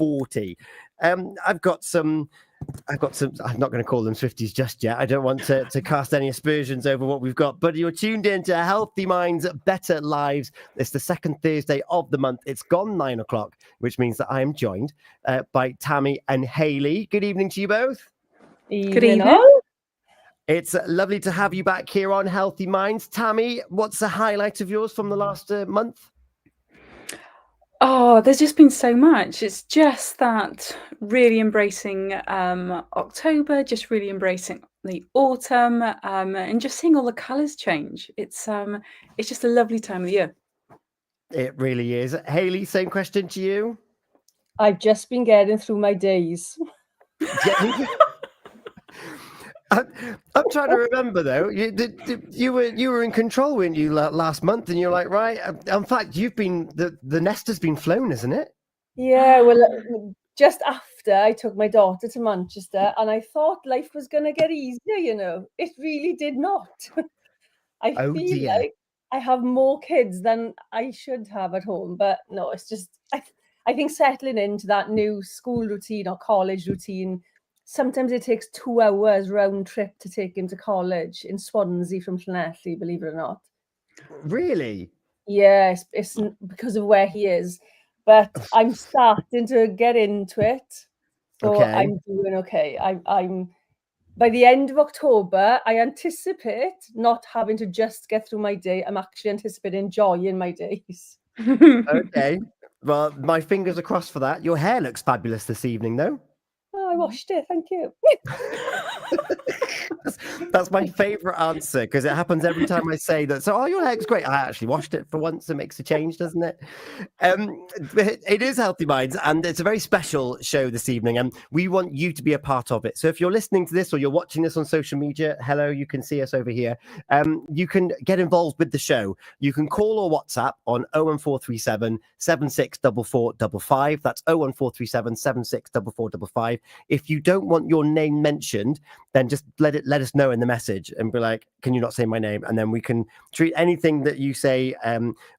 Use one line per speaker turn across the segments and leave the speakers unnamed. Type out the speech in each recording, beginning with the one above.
40. I've got some. I'm not going to call them Swifties just yet. I don't want to cast any aspersions over what we've got, but you're tuned in to Healthy Minds, Better Lives. It's the second Thursday of the month. It's gone 9 o'clock, which means that I am joined by Tammy and Hayley. Good evening to you both.
Good evening.
It's lovely to have you back here on Healthy Minds. Tammy, what's the highlight of yours from the last month?
Oh, there's just been so much. It's just that really embracing October, just really embracing the autumn, and just seeing all the colours change. It's just a lovely time of the year.
It really is. Hayley, same question to you.
I've just been getting through my days.
I'm trying to remember though. You were in control, weren't you, last month? And you're like, right. In fact, you've been the nest has been flown, isn't it?
Yeah. Well, just after I took my daughter to Manchester, and I thought life was going to get easier. You know, it really did not. I feel like I have more kids than I should have at home, but no, it's just I think settling into that new school routine or college routine. Sometimes it takes 2 hours round trip to take him to college in Swansea from Llanelli, believe it or not.
Really?
Yeah, it's because of where he is. But I'm starting to get into it. So okay. I'm doing okay. I'm by the end of October, I anticipate not having to just get through my day. I'm actually anticipating enjoying my days.
Okay. Well, my fingers are crossed for that. Your hair looks fabulous this evening, though.
Oh, I washed it. Thank you.
That's my favorite answer, because it happens every time I say that. So, your hair's great. I actually washed it for once. It makes a change, doesn't it? It is Healthy Minds, and it's a very special show this evening, and we want you to be a part of it. So if you're listening to this or you're watching this on social media, hello, you can see us over here. You can get involved with the show. You can call or WhatsApp on 01437 764455. That's 01437 764455. If you don't want your name mentioned, then just let us know in the message and be like, can you not say my name? And then we can treat anything that you say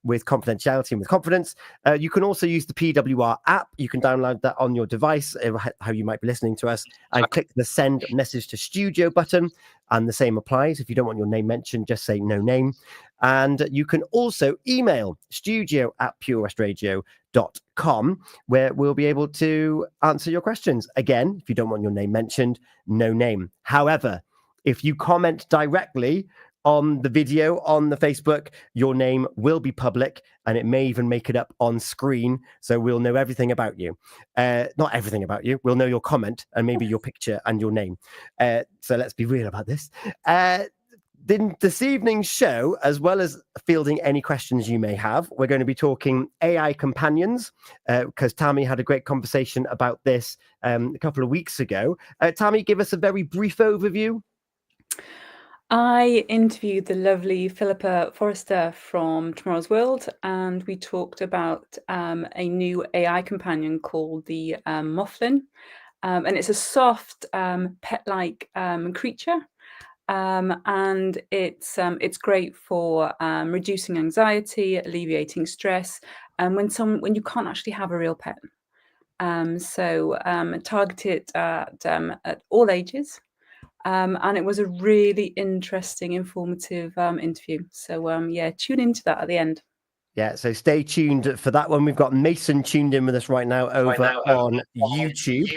with confidentiality and with confidence. You can also use the PWR app. You can download that on your device, how you might be listening to us, and click the send message to studio button. And the same applies. If you don't want your name mentioned, just say no name. And you can also email studio@purewestradio.com, where we'll be able to answer your questions. Again, if you don't want your name mentioned, no name. However, if you comment directly on the video on the Facebook, your name will be public, and it may even make it up on screen, so we'll know everything about you. Not everything about you. We'll know your comment and maybe your picture and your name. So let's be real about this. This evening's show, as well as fielding any questions you may have, we're going to be talking AI companions, because Tammy had a great conversation about this a couple of weeks ago. Tammy, give us a very brief overview.
I interviewed the lovely Philippa Forrester from Tomorrow's World, and we talked about a new AI companion called the Mouflin, and it's a soft pet-like creature, and it's great for reducing anxiety, alleviating stress, and when you can't actually have a real pet. So targeted at all ages. And it was a really interesting, informative interview. So, tune into that at the end.
Yeah, so stay tuned for that one. We've got Mason tuned in with us right now over on YouTube.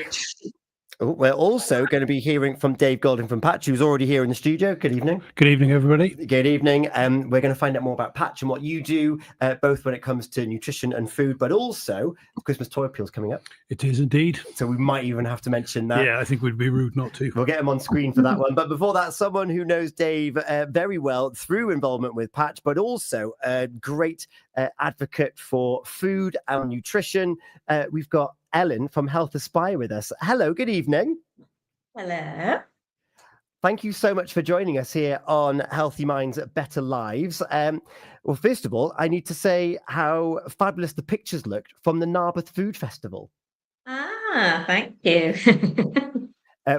We're also going to be hearing from Dave Golding from Patch, who's already here in the studio. Good evening.
Good evening, everybody.
Good evening. We're going to find out more about Patch and what you do, both when it comes to nutrition and food, but also Christmas toy appeals coming up.
It is indeed.
So we might even have to mention that.
Yeah, I think we'd be rude not to.
We'll get him on screen for that one. But before that, someone who knows Dave very well through involvement with Patch, but also a great advocate for food and nutrition. We've got Ellen from Health Aspire with us. Hello, good evening.
Hello.
Thank you so much for joining us here on Healthy Minds, Better Lives. Well, first of all, I need to say how fabulous the pictures looked from the Narberth Food Festival.
Ah, thank you.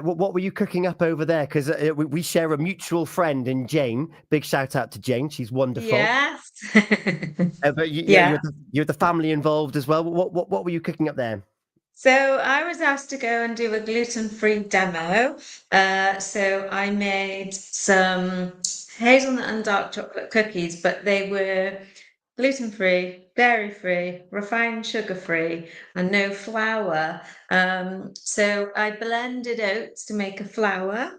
What were you cooking up over there? Because we share a mutual friend in Jane. Big shout out to Jane. She's wonderful.
Yes.
But you're the family involved as well. What were you cooking up there?
So I was asked to go and do a gluten-free demo. So I made some hazelnut and dark chocolate cookies, but they were gluten-free, dairy-free, refined sugar-free, and no flour. So I blended oats to make a flour,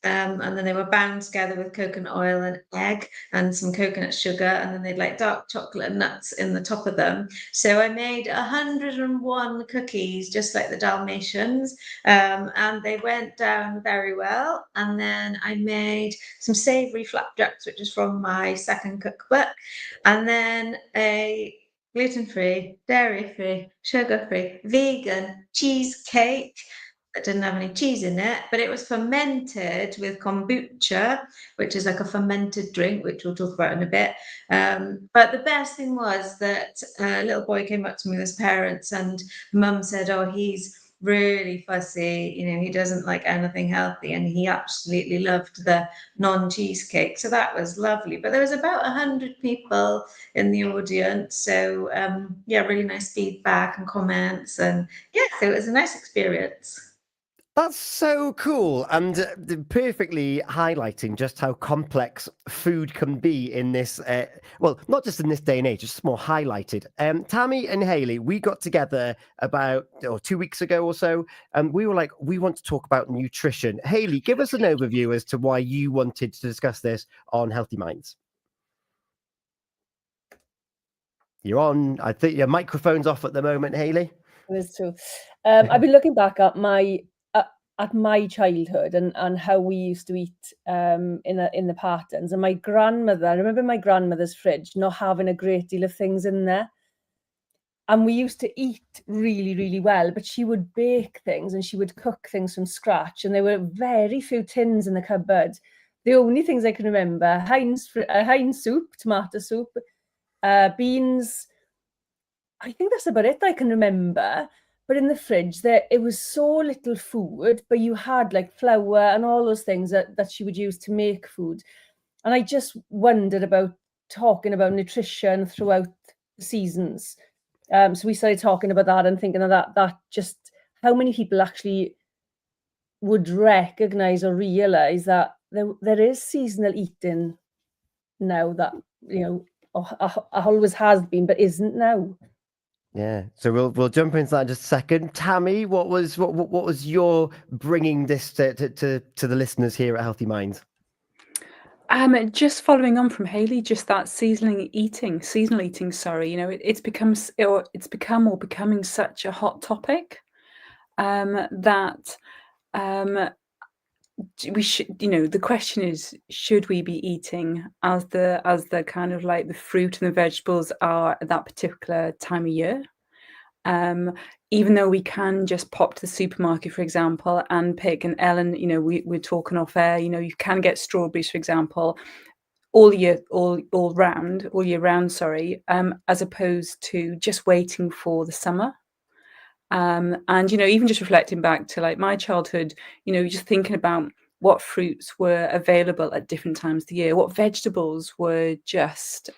and then they were bound together with coconut oil and egg and some coconut sugar, and then they'd like dark chocolate and nuts in the top of them. So I made 101 cookies, just like the Dalmatians, and they went down very well. And then I made some savoury flapjacks, which is from my second cookbook, and then a gluten-free, dairy-free, sugar-free, vegan cheesecake that didn't have any cheese in it, but it was fermented with kombucha, which is like a fermented drink, which we'll talk about in a bit. But the best thing was that a little boy came up to me with his parents, and mum said, "Oh, he's really fussy, he doesn't like anything healthy," and he absolutely loved the non-cheesecake. So that was lovely. But there was about 100 people in the audience. So yeah, really nice feedback and comments. And yeah, so it was a nice experience.
That's so cool, and perfectly highlighting just how complex food can be in this, well, not just in this day and age, just more highlighted. Tammy and Hayley, we got together about 2 weeks ago or so, and we were like, we want to talk about nutrition. Hayley, give us an overview as to why you wanted to discuss this on Healthy Minds. You're on. I think your microphone's off at the moment, Hayley.
It's true. I've been looking back at my childhood and how we used to eat in the patterns. And my grandmother, I remember my grandmother's fridge not having a great deal of things in there. And we used to eat really, really well, but she would bake things and she would cook things from scratch. And there were very few tins in the cupboard. The only things I can remember, Heinz soup, tomato soup, beans. I think that's about it I can remember. But in the fridge, it was so little food, but you had like flour and all those things that she would use to make food. And I just wondered about talking about nutrition throughout the seasons. So we started talking about that and thinking of that just how many people actually would recognize or realize that there is seasonal eating now that, always has been, but isn't now.
Yeah, so we'll jump into that in just a second. Tammy, what was your bringing this to the listeners here at Healthy Minds?
Just following on from Hayley, just that seasonal eating. Sorry, it's becoming such a hot topic that we should. The question is, should we be eating as the kind of like the fruit and the vegetables are at that particular time of year? Even though we can just pop to the supermarket, for example, and pick, and Ellen, we're talking off air, you can get strawberries, for example, all year round, sorry, as opposed to just waiting for the summer. And, even just reflecting back to like my childhood, just thinking about what fruits were available at different times of the year, what vegetables were just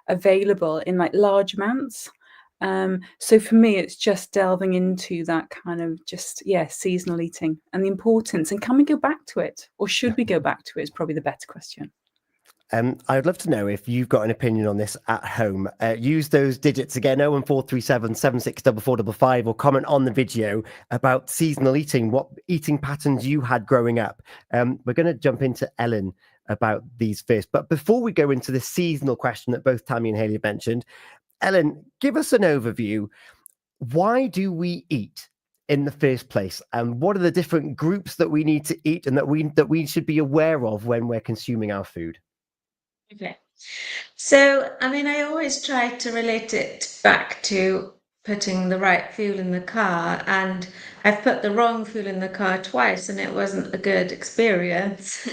available in like large amounts. So for me, it's just delving into that kind of seasonal eating and the importance. And can we go back to it, or should we go back to it? Is probably the better question.
I'd love to know if you've got an opinion on this at home. Use those digits again, 01437 764455, or comment on the video about seasonal eating, what eating patterns you had growing up. We're going to jump into Ellen about these first. But before we go into the seasonal question that both Tammy and Hayley mentioned, Ellen, give us an overview. Why do we eat in the first place? And what are the different groups that we need to eat and that we should be aware of when we're consuming our food?
Okay. So, I always try to relate it back to putting the right fuel in the car, and I've put the wrong fuel in the car twice, and it wasn't a good experience.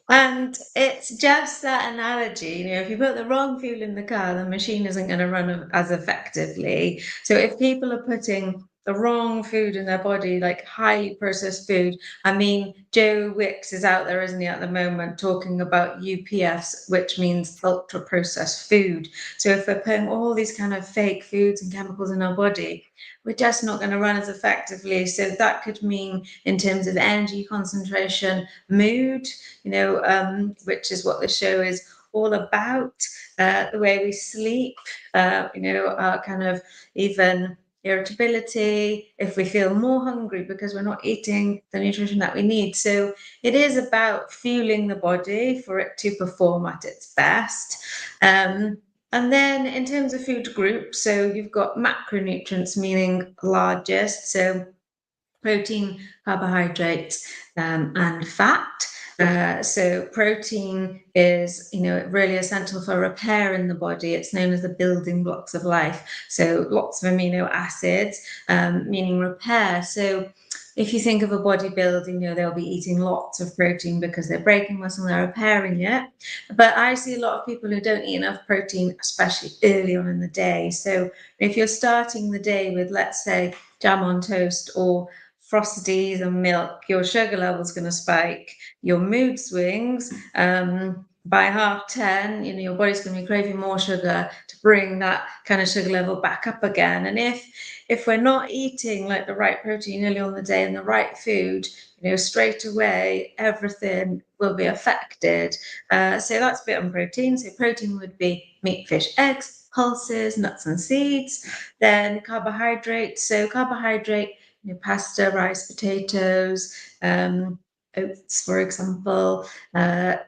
And it's just that analogy, if you put the wrong fuel in the car, the machine isn't going to run as effectively. So if people are putting the wrong food in their body, like highly processed food. I mean, Joe Wicks is out there, isn't he, at the moment, talking about UPFs, which means ultra processed food. So if we're putting all these kind of fake foods and chemicals in our body, we're just not going to run as effectively. So that could mean in terms of energy concentration, mood, which is what the show is all about, the way we sleep, our kind of even irritability, if we feel more hungry because we're not eating the nutrition that we need. So it is about fueling the body for it to perform at its best. And then in terms of food groups, so you've got macronutrients, meaning largest, so protein, carbohydrates, and fat. So protein is, really essential for repair in the body. It's known as the building blocks of life. So lots of amino acids, meaning repair. So if you think of a bodybuilder, they'll be eating lots of protein because they're breaking muscle, they're repairing it. But I see a lot of people who don't eat enough protein, especially early on in the day. So if you're starting the day with, let's say, jam on toast or Frosties and milk, your sugar level's going to spike, your mood swings. By 10:30, your body's going to be craving more sugar to bring that kind of sugar level back up again. And if we're not eating like the right protein early on in the day and the right food, straight away, everything will be affected. So that's a bit on protein. So protein would be meat, fish, eggs, pulses, nuts and seeds. Then carbohydrates. So carbohydrate, pasta, rice, potatoes, oats, for example.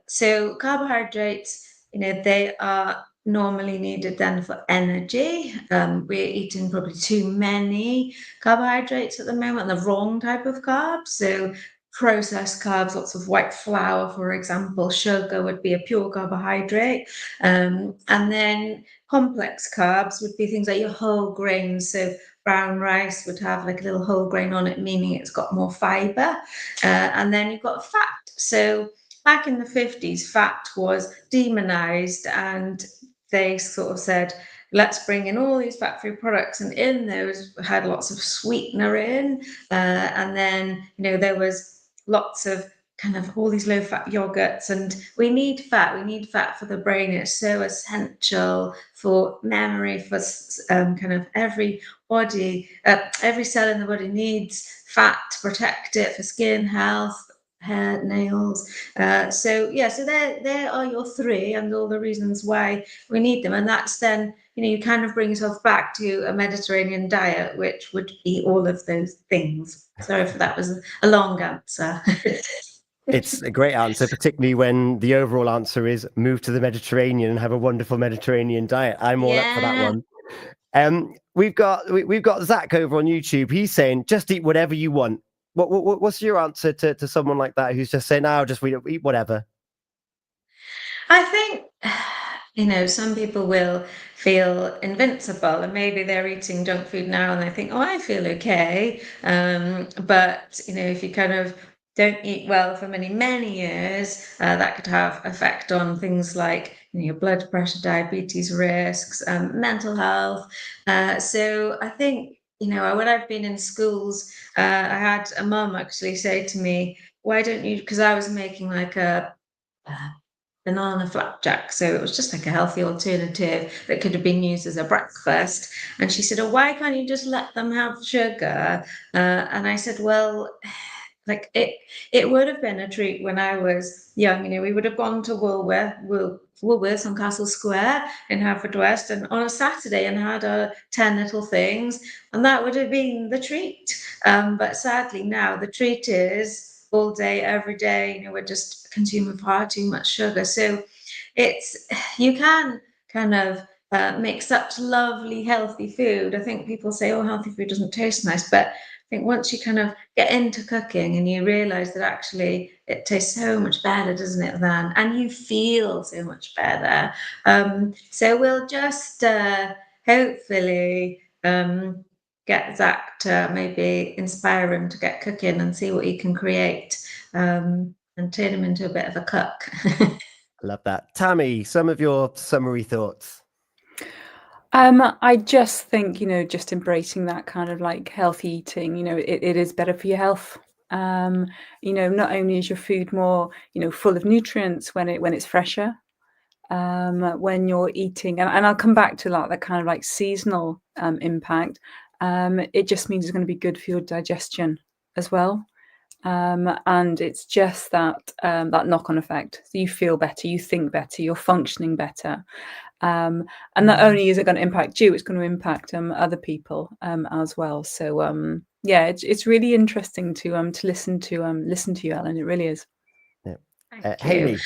So carbohydrates, they are normally needed then for energy. We're eating probably too many carbohydrates at the moment, the wrong type of carbs. So processed carbs, lots of white flour, for example, sugar would be a pure carbohydrate. And then complex carbs would be things like your whole grains. So brown rice would have like a little whole grain on it, meaning it's got more fiber. And then you've got fat. So back in the 50s, fat was demonized, and they sort of said, let's bring in all these fat-free products, and in those had lots of sweetener in. And then, there was lots of kind of all these low-fat yogurts, and we need fat for the brain. It's so essential for memory, for kind of every cell in the body needs fat to protect it, for skin health, hair, nails. So there are your three, and all the reasons why we need them. And that's then, you kind of bring yourself back to a Mediterranean diet, which would be all of those things. Sorry if that was a long answer.
It's a great answer, particularly when the overall answer is move to the Mediterranean and have a wonderful Mediterranean diet. I'm all up for that one. We've got Zach over on YouTube. He's saying, just eat whatever you want. What's your answer to someone like that who's just saying, just eat whatever?
I think, some people will feel invincible, and maybe they're eating junk food now and they think, I feel okay. But, if you kind of don't eat well for many, many years, that could have effect on things like your blood pressure, diabetes risks, mental health. So I think, when I've been in schools, I had a mum actually say to me, why don't you, because I was making like a banana flapjack, so it was just like a healthy alternative that could have been used as a breakfast. And she said, why can't you just let them have sugar? And I said, well, like it would have been a treat when I was young. We would have gone to Woolworths on Castle Square in Haverfordwest, and on a Saturday, and had 10 little things, and that would have been the treat. But sadly now the treat is all day, every day. We're just consuming far too much sugar. So you can kind of make such lovely, healthy food. I think people say, healthy food doesn't taste nice, but I think once you kind of get into cooking and you realize that actually it tastes so much better, doesn't it, and you feel so much better. So we'll just hopefully get Zach to maybe inspire him to get cooking and see what he can create, and turn him into a bit of a cook.
Love that. Tammy, some of your summary thoughts.
I just think, just embracing that kind of like healthy eating, it is better for your health. Not only is your food more, full of nutrients when it's fresher, when you're eating, and I'll come back to that kind of like seasonal impact. It just means it's going to be good for your digestion as well. And it's just that knock-on effect. So you feel better, you think better, you're functioning better. And not only is it going to impact you, it's going to impact other people as well. So yeah, it's really interesting to listen to you, Ellen. It really is.
Yeah.
Thank you.
Hayley,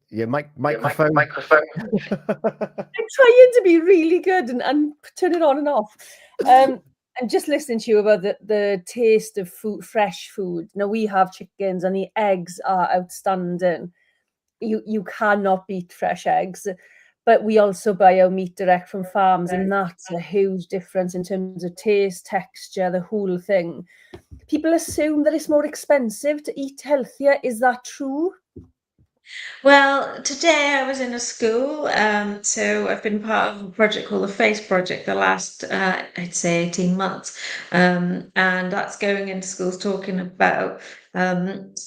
your microphone.
I'm trying to be really good and turn it on and off. And just listening to you about the taste of food, fresh food. Now we have chickens and the eggs are outstanding. You cannot beat fresh eggs. But we also buy our meat direct from farms, and that's a huge difference in terms of taste, texture, the whole thing. People assume that it's more expensive to eat healthier. Is that true?
Well, today I was in a school, so I've been part of a project called the FACE Project the last, I'd say 18 months, and that's going into schools talking about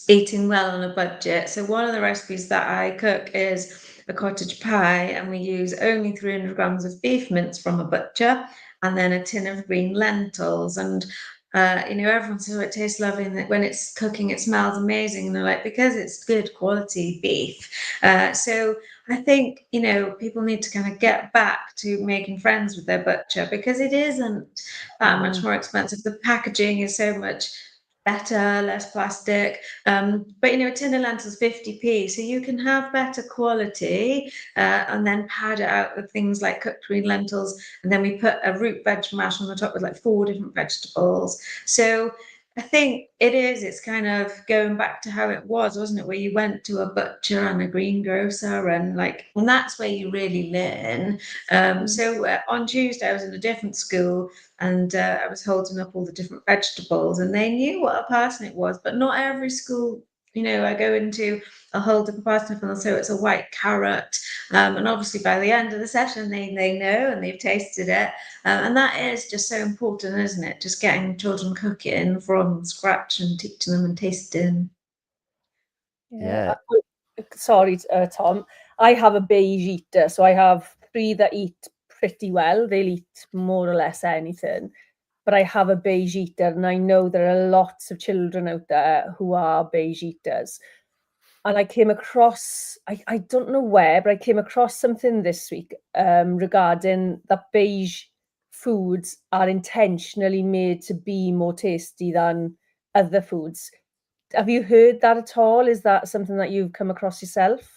eating well on a budget. So one of the recipes that I cook is a cottage pie, and we use only 300 grams of beef mince from a butcher, and then a tin of green lentils. And everyone says, oh, it tastes lovely, and that when it's cooking, it smells amazing. And they're like, because it's good quality beef. So I think, people need to kind of get back to making friends with their butcher, because it isn't that much more expensive. The packaging is so much better, less plastic. But a tin of lentils 50p, so you can have better quality and then pad it out with things like cooked green lentils, and then we put a root veg mash on the top with like 4 different vegetables. So I think it's kind of going back to how it was, wasn't it? Where you went to a butcher and a greengrocer, and that's where you really learn. So on Tuesday I was in a different school, and I was holding up all the different vegetables, and they knew what a parsnip was, but not every school, I go into, I'll hold up a parsnip and I'll say it's a white carrot. And obviously by the end of the session, they know and they've tasted it. And that is just so important, isn't it? Just getting children cooking from scratch and teaching them and tasting.
Yeah.
Sorry, Tom. I have a beige eater, so I have 3 that eat pretty well. They'll eat more or less anything. But I have a beige eater, and I know there are lots of children out there who are beige eaters. And I came across, I don't know where, but I came across something this week regarding that beige foods are intentionally made to be more tasty than other foods. Have you heard that at all? Is that something that you've come across yourself?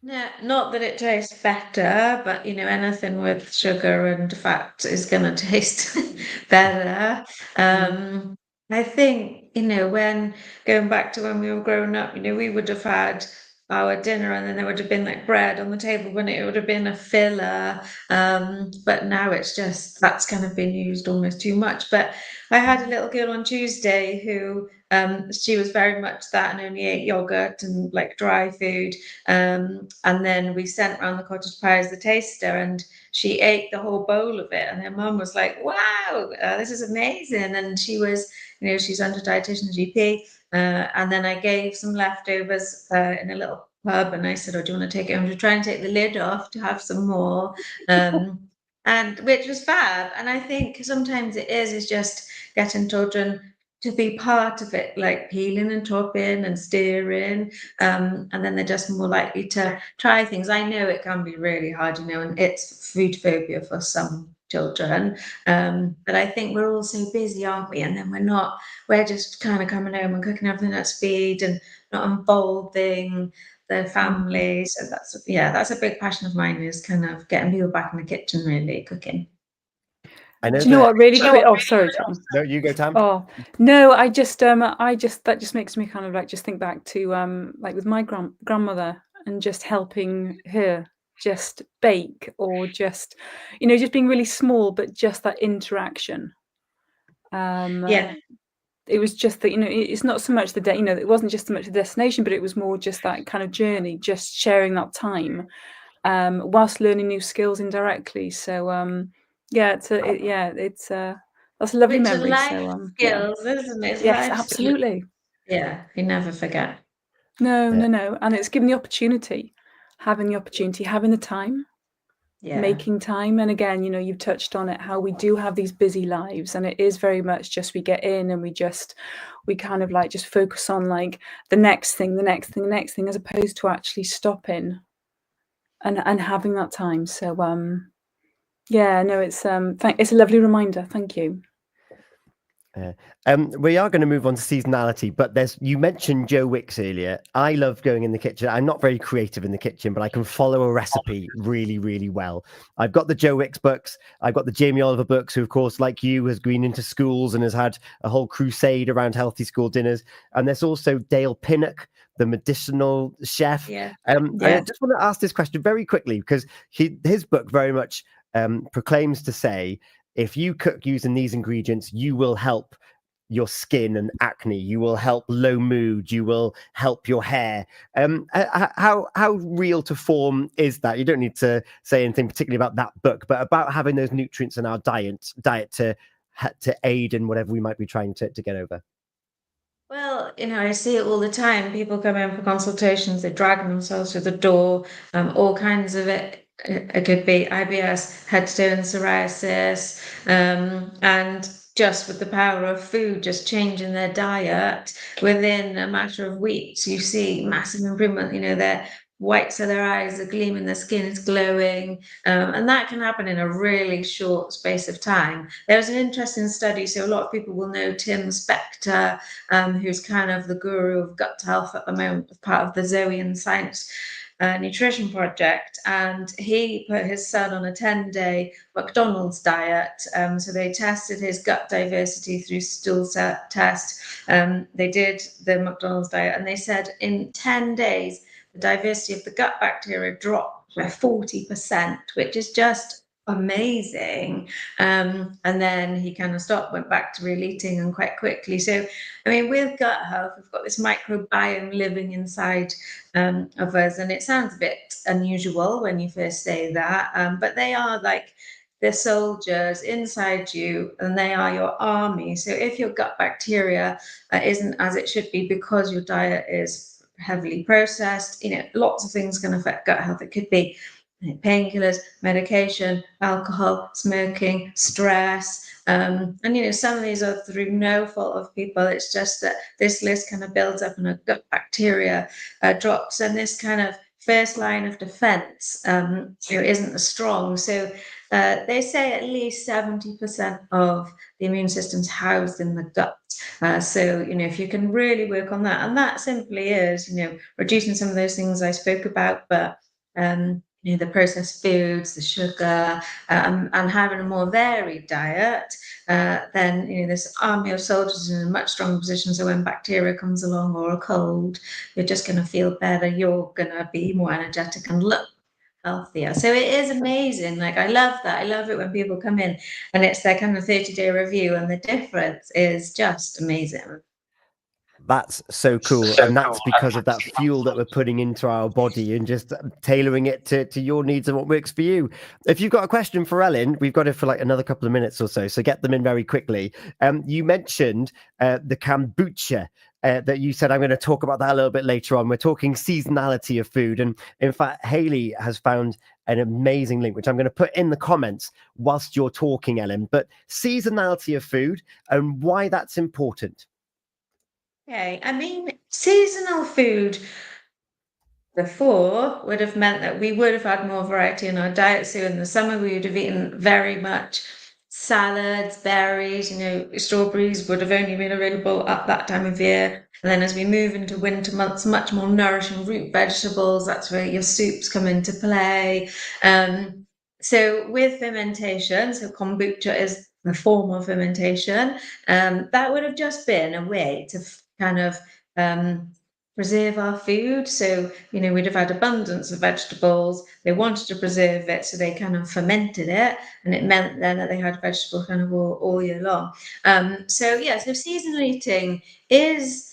No, not that it tastes better, but anything with sugar and fat is going to taste better. I think, when going back to when we were growing up, we would have had our dinner, and then there would have been like bread on the table, when it would have been a filler. But now it's just, that's kind of been used almost too much. But I had a little girl on Tuesday who she was very much that, and only ate yogurt and like dry food. And then we sent around the cottage pie as the taster, and she ate the whole bowl of it. And her mum was like, wow, this is amazing. And she was, she's under dietitian GP. And then I gave some leftovers in a little pub, and I said, oh, do you want to take it home to try and take the lid off to have some more? And which was fab. And I think sometimes it is just getting children to be part of it, like peeling and chopping and stirring, and then they're just more likely to try things. I know it can be really hard, and it's food phobia for some children, but I think we're all so busy, aren't we? And then we're just kind of coming home and cooking everything at speed and not involving the family. So that's a big passion of mine, is kind of getting people back in the kitchen, really cooking.
I know.
Do you know what really? Oh, sorry, Tom.
No, you go, Tam.
Oh no, I just that just makes me kind of like just think back to like with my grandmother, and just helping her just bake, or just just being really small, but just that interaction.
Yeah.
it was just that, it's not so much the day, it wasn't just so much the destination, but it was more just that kind of journey, just sharing that time, whilst learning new skills indirectly. So that's a lovely
Which are
memory.
life
So
skills, isn't it? It's
yes,
life skills.
absolutely.
Yeah, you never forget.
No, and it's given the opportunity, having the time.
Yeah.
Making time. And again, you've touched on it, how we do have these busy lives, and it is very much just we get in and we kind of like just focus on like the next thing, as opposed to actually stopping and having that time. So it's a lovely reminder. Thank you.
We are going to move on to seasonality, but you mentioned Joe Wicks earlier. I love going in the kitchen. I'm not very creative in the kitchen, but I can follow a recipe really, really well. I've got the Joe Wicks books. I've got the Jamie Oliver books, who, of course, like you, has been into schools and has had a whole crusade around healthy school dinners. And there's also Dale Pinnock, the medicinal chef.
Yeah.
I just want to ask this question very quickly, because his book very much proclaims to say, if you cook using these ingredients, you will help your skin and acne, you will help low mood, you will help your hair. How real to form is that? You don't need to say anything particularly about that book, but about having those nutrients in our diet to aid in whatever we might be trying to get over.
Well, I see it all the time. People come in for consultations, they drag themselves through the door, all kinds of it. It could be IBS, head stones, psoriasis, and just with the power of food, just changing their diet within a matter of weeks, you see massive improvement. Their whites of their eyes are gleaming, their skin is glowing, and that can happen in a really short space of time. There was an interesting study, so a lot of people will know Tim Spector, who's kind of the guru of gut health at the moment, part of the Zoe and Science nutrition project, and he put his son on a 10-day McDonald's diet. So they tested his gut diversity through stool test. They did the McDonald's diet, and they said in 10 days, the diversity of the gut bacteria dropped by 40%, which is just amazing. And then he kind of stopped, went back to real eating, and quite quickly. So, with gut health, we've got this microbiome living inside of us, and it sounds a bit unusual when you first say that, but they are like the soldiers inside you, and they are your army. So if your gut bacteria isn't as it should be because your diet is heavily processed, lots of things can affect gut health. It could be painkillers, medication, alcohol, smoking, stress, and some of these are through no fault of people. It's just that this list kind of builds up and a gut bacteria drops, and this kind of first line of defense isn't as strong. So they say at least 70% of the immune system's housed in the gut. So if you can really work on that, and that simply is reducing some of those things I spoke about, but the processed foods, the sugar, and having a more varied diet, then this army of soldiers is in a much stronger position. So when bacteria comes along or a cold, you're just going to feel better. You're going to be more energetic and look healthier. So it is amazing. Like, I love that. I love it when people come in and it's their kind of 30-day review, and the difference is just amazing.
That's so cool. And that's because of that fuel that we're putting into our body and just tailoring it to your needs and what works for you. If you've got a question for Ellen, we've got it for like another couple of minutes or so. So get them in very quickly. You mentioned the kombucha that you said. I'm going to talk about that a little bit later on. We're talking seasonality of food. And in fact, Hayley has found an amazing link, which I'm going to put in the comments whilst you're talking, Ellen. But seasonality of food and why that's important.
Okay, seasonal food before would have meant that we would have had more variety in our diet. So in the summer, we would have eaten very much salads, berries, strawberries would have only been available at that time of year. And then as we move into winter months, much more nourishing root vegetables. That's where your soups come into play. So with fermentation, so kombucha is the form of fermentation, that would have just been a way to kind of preserve our food. So, we'd have had abundance of vegetables. They wanted to preserve it, so they kind of fermented it, and it meant then that they had vegetable kind of all year long. So seasonal eating is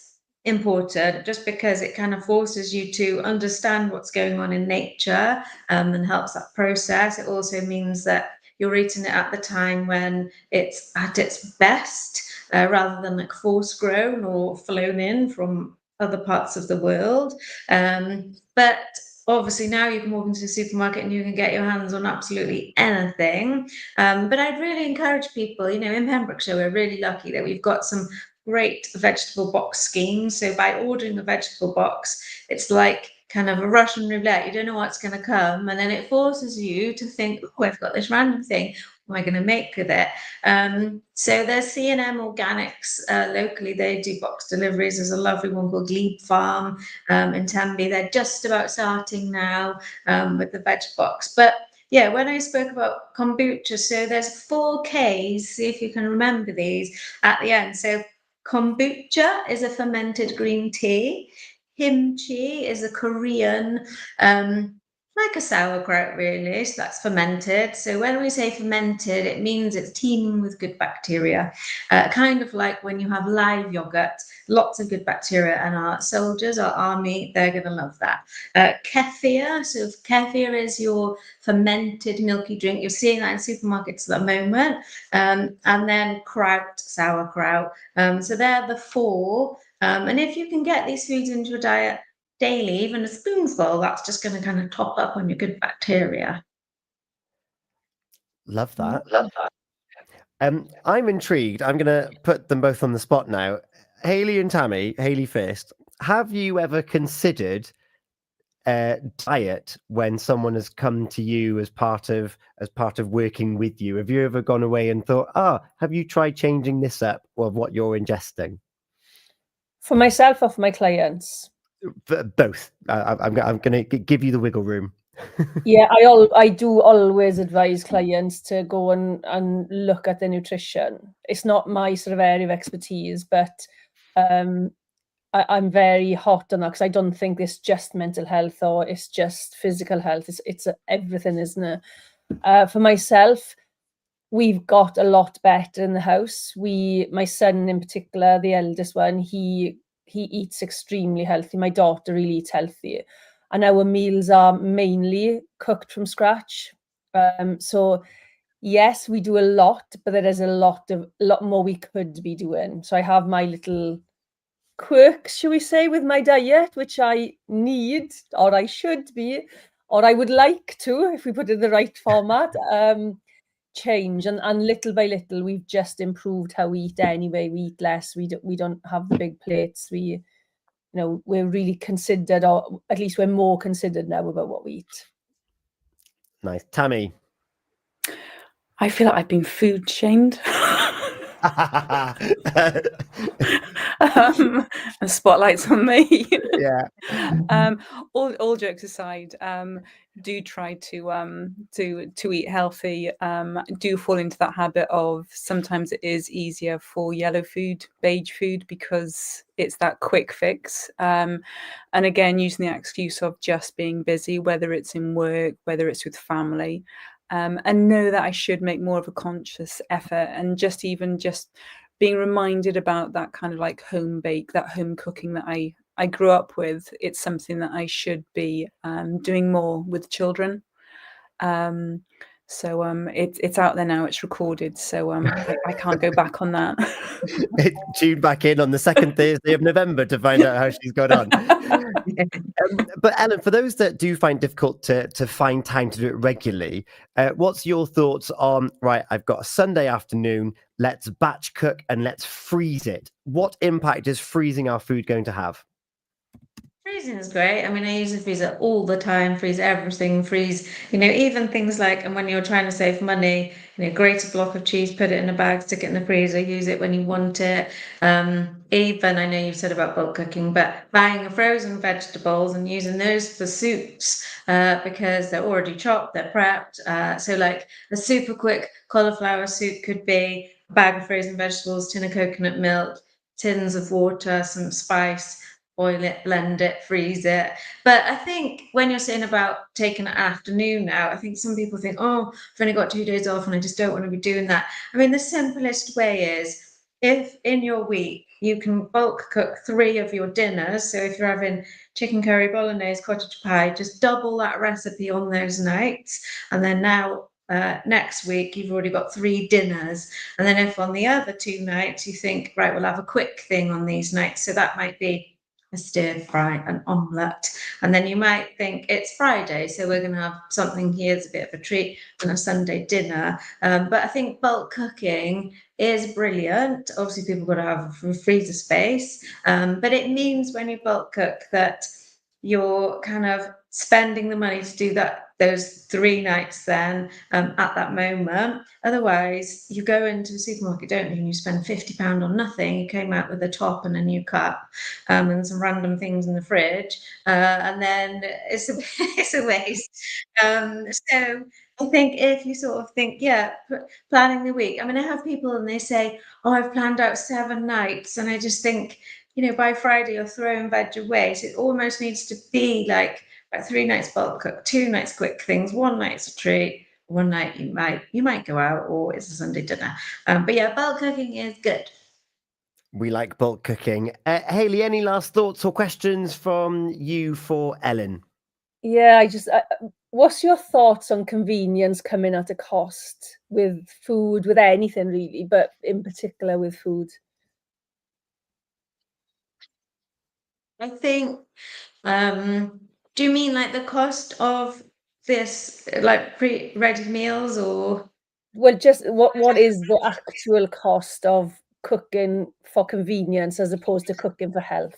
important just because it kind of forces you to understand what's going on in nature, and helps that process. It also means that you're eating it at the time when it's at its best, rather than like force grown or flown in from other parts of the world. But obviously now you can walk into the supermarket and you can get your hands on absolutely anything. But I'd really encourage people, in Pembrokeshire, we're really lucky that we've got some great vegetable box schemes. So by ordering a vegetable box, it's like kind of a Russian roulette. You don't know what's going to come, and then it forces you to think, oh, I've got this random thing. What am I going to make with it? So there's C&M Organics locally. They do box deliveries. There's a lovely one called Glebe Farm in Tenby. They're just about starting now with the veg box. But yeah, when I spoke about kombucha, so there's 4 Ks, see if you can remember these at the end. So kombucha is a fermented green tea. Kimchi is a Korean, like a sauerkraut really, so that's fermented. So when we say fermented, it means it's teeming with good bacteria, kind of like when you have live yogurt, lots of good bacteria, and our soldiers, our army, they're going to love that. Kefir, so if kefir is your fermented milky drink, you're seeing that in supermarkets at the moment, and then kraut, sauerkraut. So they're the 4. And if you can get these foods into your diet daily, even a spoonful, that's just going to kind of top up on your good bacteria.
Love that. I'm intrigued. I'm going to put them both on the spot now. Hayley and Tammy, Hayley first. Have you ever considered diet when someone has come to you as part of working with you? Have you ever gone away and thought, have you tried changing this up of what you're ingesting?
For myself or for my clients?
Both. I'm going to give you the wiggle room.
Yeah, I do always advise clients to go and look at their nutrition. It's not my sort of area of expertise, but I'm very hot on that because I don't think it's just mental health or it's just physical health. It's everything, isn't it? For myself, we've got a lot better in the house. My son in particular, the eldest one, he eats extremely healthy. My daughter really eats healthy. And our meals are mainly cooked from scratch. So yes, we do a lot, but there is a lot more we could be doing. So I have my little quirks, shall we say, with my diet, which I need, or I should be, or I would like to, if we put it in the right format, change. And little by little, we've just improved how we eat anyway. We eat less. We don't have the big plates. We're really considered, or at least we're more considered now about what we eat.
Nice. Tammy?
I feel like I've been food shamed. And spotlights on me.
Yeah.
All jokes aside, do try to eat healthy. Do fall into that habit of sometimes it is easier for yellow food, beige food, because it's that quick fix. And again, using the excuse of just being busy, whether it's in work, whether it's with family. And know that I should make more of a conscious effort, and just being reminded about that kind of like home bake, that home cooking that I grew up with. It's something that I should be doing more with children. So it's out there now, it's recorded, so I can't go back on that.
Tune back in on the second Thursday of November to find out how she's got on. But Ellen, for those that do find difficult to find time to do it regularly, what's your thoughts on, right, I've got a Sunday afternoon, let's batch cook and let's freeze it. What impact is freezing our food going to have?
Freezing is great. I mean, I use the freezer all the time, freeze everything, freeze, even things like, and when you're trying to save money, grate a block of cheese, put it in a bag, stick it in the freezer, use it when you want it. Even, I know you've said about bulk cooking, but buying frozen vegetables and using those for soups, because they're already chopped, they're prepped. So like a super quick cauliflower soup could be a bag of frozen vegetables, tin of coconut milk, tins of water, some spice, boil it, blend it, freeze it. But I think when you're saying about taking an afternoon now, I think some people think, oh, I've only got 2 days off and I just don't want to be doing that. I mean, the simplest way is if in your week you can bulk cook 3 of your dinners. So if you're having chicken curry, bolognese, cottage pie, just double that recipe on those nights. And then now next week you've already got 3 dinners. And then if on the other 2 nights you think, right, we'll have a quick thing on these nights. So that might be a stir fry, an omelette. And then you might think it's Friday, so we're going to have something here as a bit of a treat and a Sunday dinner. But I think bulk cooking is brilliant. Obviously, people got to have a freezer space, but it means when you bulk cook that you're kind of spending the money to do those 3 nights then at that moment. Otherwise, you go into the supermarket, don't you, and you spend £50 on nothing. You came out with a top and a new cup and some random things in the fridge, and then it's a waste. So I think if you sort of think, planning the week. I mean, I have people and they say, oh, I've planned out 7 nights, and I just think, by Friday you're throwing veg away. So it almost needs to be like 3 nights bulk cook, 2 nights quick things, 1 night's a treat, 1 night you might go out, or it's a Sunday dinner. But yeah, bulk cooking is good.
We like bulk cooking. Hayley, any last thoughts or questions from you for Ellen?
Yeah, what's your thoughts on convenience coming at a cost with food, with anything really, but in particular with food?
I think, do you mean like the cost of this, like pre-ready meals, or?
Well, just what is the actual cost of cooking for convenience as opposed to cooking for health?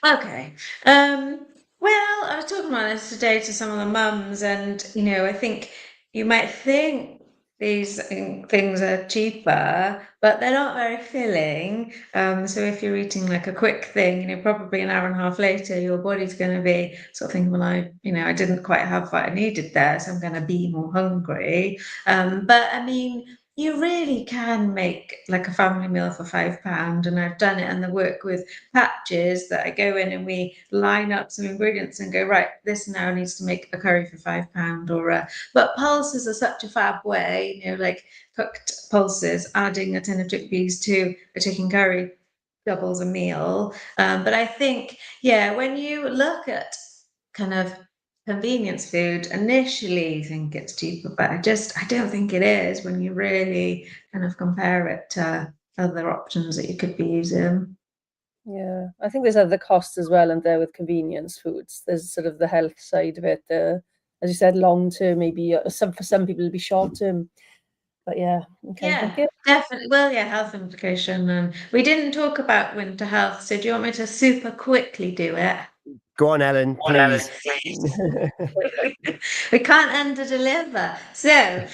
Okay. Well, I was talking about this today to some of the mums, and I think you might think these things are cheaper, but they're not very filling. So if you're eating like a quick thing, probably an hour and a half later, your body's going to be sort of thinking, well, I didn't quite have what I needed there, so I'm going to be more hungry. But I mean, you really can make like a family meal for £5, and I've done it, and the work with patches that I go in and we line up some ingredients and go, right, this now needs to make a curry for £5, but pulses are such a fab way, like cooked pulses, adding a tin of chickpeas to a chicken curry doubles a meal. But I think, when you look at kind of convenience food, initially you think it's cheaper, but I don't think it is when you really kind of compare it to other options that you could be using.
Yeah, I think there's other costs as well, and there with convenience foods. There's sort of the health side of it. As you said, long term, maybe for some people it'll be short term. But yeah, okay, thank you.
Definitely. Well, health implication. And we didn't talk about winter health, so do you want me to super quickly do it?
Go on, Ellen, please.
We can't under deliver. So,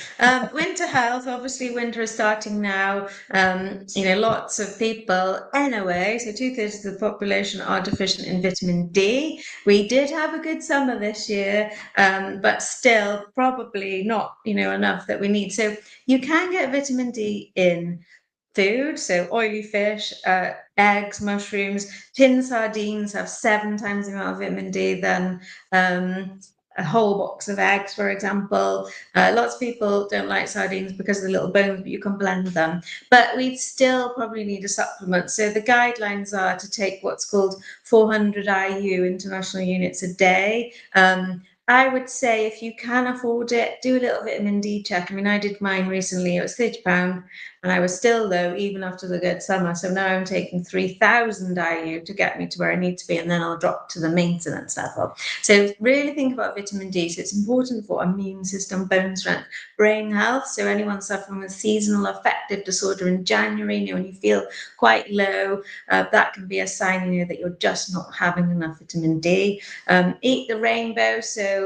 winter health, obviously winter is starting now. Lots of people anyway, so 2/3 of the population are deficient in vitamin D. We did have a good summer this year, but still probably not, enough that we need. So you can get vitamin D in food, so oily fish, eggs, mushrooms. Tin sardines have 7 times the amount of vitamin D than a whole box of eggs, for example. Lots of people don't like sardines because of the little bones, but you can blend them. But we still probably need a supplement. So the guidelines are to take what's called 400 IU, international units a day. I would say if you can afford it, do a little vitamin D check. I mean, I did mine recently. It was £30, and I was still low even after the good summer. So now I'm taking 3,000 IU to get me to where I need to be, and then I'll drop to the maintenance level. So really think about vitamin D. So it's important for immune system, bone strength, brain health. So anyone suffering with seasonal affective disorder in January, when you feel quite low, that can be a sign, that you're just not having enough vitamin D. Eat the rainbow. So,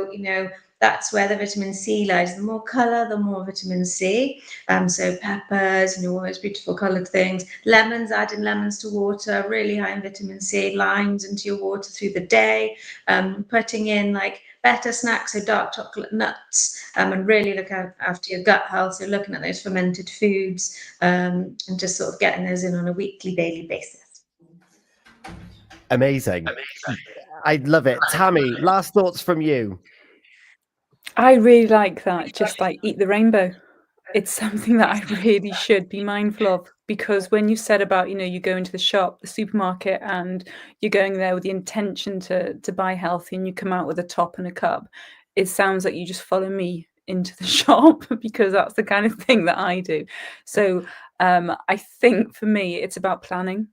that's where the vitamin C lies. The more colour, the more vitamin C. So peppers, all those beautiful coloured things. Lemons, adding lemons to water, really high in vitamin C. Limes into your water through the day. Putting in like better snacks, so dark chocolate, nuts, and really look after your gut health. So looking at those fermented foods, and just sort of getting those in on a weekly, daily basis.
Amazing. I love it. Tammy, last thoughts from you.
I really like that. Just like eat the rainbow. It's something that I really should be mindful of, because when you said about, you go into the shop, the supermarket, and you're going there with the intention to buy healthy, and you come out with a top and a cup, it sounds like you just follow me into the shop, because that's the kind of thing that I do. So I think for me, it's about planning.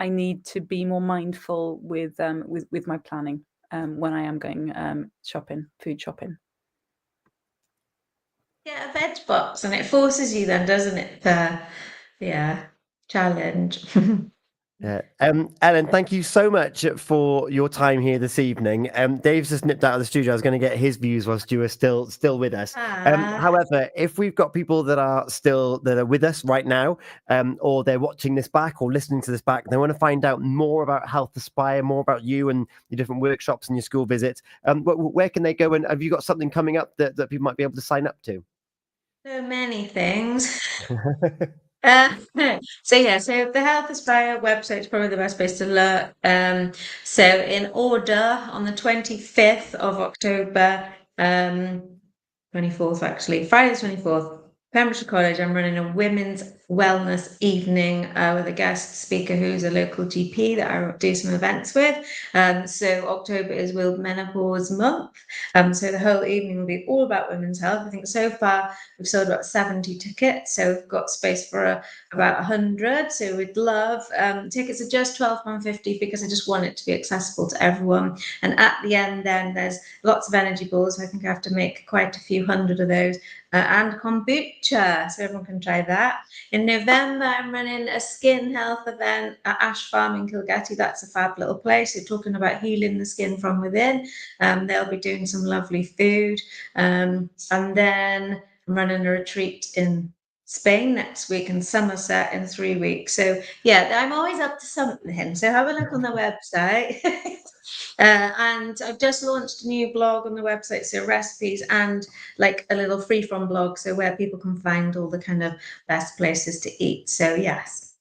I need to be more mindful with my planning when I am going food shopping.
Yeah, a veg box, and it forces you then, doesn't it? Challenge.
Ellen, thank you so much for your time here this evening. Dave's just nipped out of the studio. I was going to get his views whilst you were still with us. However, if we've got people that are with us right now, or they're watching this back or listening to this back, they want to find out more about Health Aspire, more about you and your different workshops and your school visits, where can they go? And have you got something coming up that people might be able to sign up to?
So many things. So the Health Aspire website is probably the best place to look. So in order, on the 25th of October, 24th actually, Friday the 24th, Pembrokeshire College, I'm running a women's wellness evening with a guest speaker who's a local GP that I do some events with. So October is World Menopause Month. So the whole evening will be all about women's health. I think so far we've sold about 70 tickets, so we've got space for about 100. So we'd love tickets are just £12.50, because I just want it to be accessible to everyone. And at the end, then there's lots of energy balls. I think I have to make quite a few hundred of those. And kombucha, so everyone can try that. In November, I'm running a skin health event at Ash Farm in Kilgetty. That's a fab little place. They're talking about healing the skin from within. They'll be doing some lovely food. And then I'm running a retreat in Spain next week and Somerset in 3 weeks. So I'm always up to something. So have a look on the website. And I've just launched a new blog on the website, so recipes and like a little free from blog, so where people can find all the kind of best places to eat. So yes.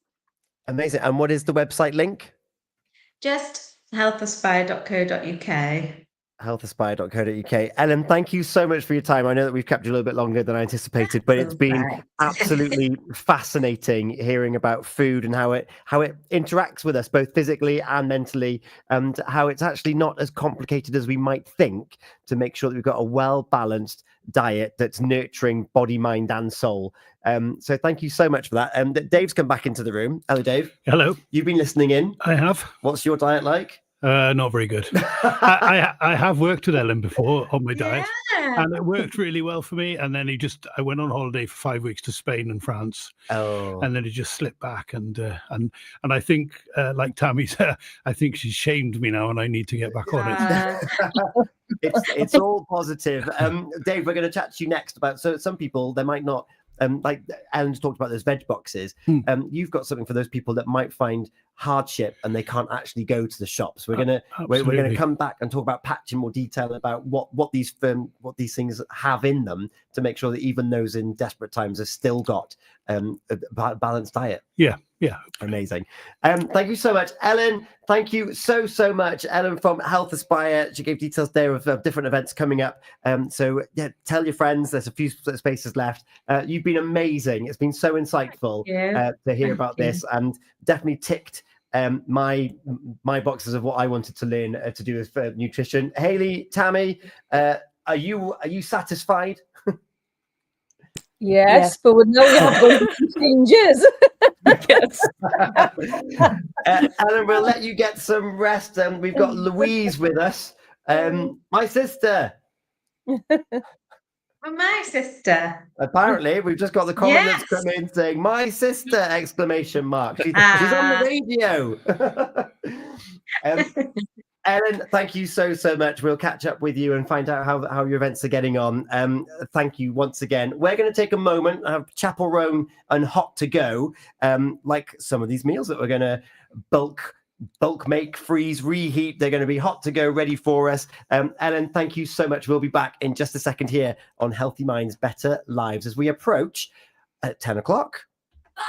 Amazing. And what is the website link?
Just healthaspire.co.uk.
healthaspire.co.uk. Ellen, thank you so much for your time. I know that we've kept you a little bit longer than I anticipated, but it's been absolutely fascinating hearing about food and how it interacts with us both physically and mentally, and how it's actually not as complicated as we might think to make sure that we've got a well-balanced diet that's nurturing body, mind, and soul. So thank you so much for that. Dave's come back into the room. Hello, Dave.
Hello.
You've been listening in.
I have.
What's your diet like?
Not very good. I have worked with Ellen before on my diet, and it worked really well for me. And then I went on holiday for 5 weeks to Spain and France.
Oh.
And then it just slipped back, and I think, like Tammy said, I think she's shamed me now, and I need to get back on it.
It's all positive. Dave, we're going to chat to you next about, so some people, they might not, like Ellen's talked about those veg boxes. You've got something for those people that might find hardship and they can't actually go to the shops. We're gonna come back and talk about Patch in more detail about what these things have in them to make sure that even those in desperate times have still got a balanced diet. Yeah. Amazing. Thank you so much, Ellen. Thank you so much, Ellen from Health Aspire. She gave details there of different events coming up. So tell your friends. There's a few spaces left. You've been amazing. It's been so insightful to hear about this, and definitely ticked my boxes of what I wanted to learn to do with nutrition. Hayley, Tammy, are you satisfied?
Yes, but now we have to go to changes.
Yes.
Ellen, we'll let you get some rest. We've got Louise with us, my sister.
Well, my sister.
Apparently, we've just got the comment that's come in saying "my sister!" exclamation mark. She's on the radio. Ellen, thank you so much. We'll catch up with you and find out how your events are getting on. Thank you once again. We're going to take a moment and have Chapel Roan and Hot to Go, like some of these meals that we're going to bulk make, freeze, reheat. They're going to be hot to go, ready for us. Ellen, thank you so much. We'll be back in just a second here on Healthy Minds, Better Lives as we approach at 10 o'clock.
5,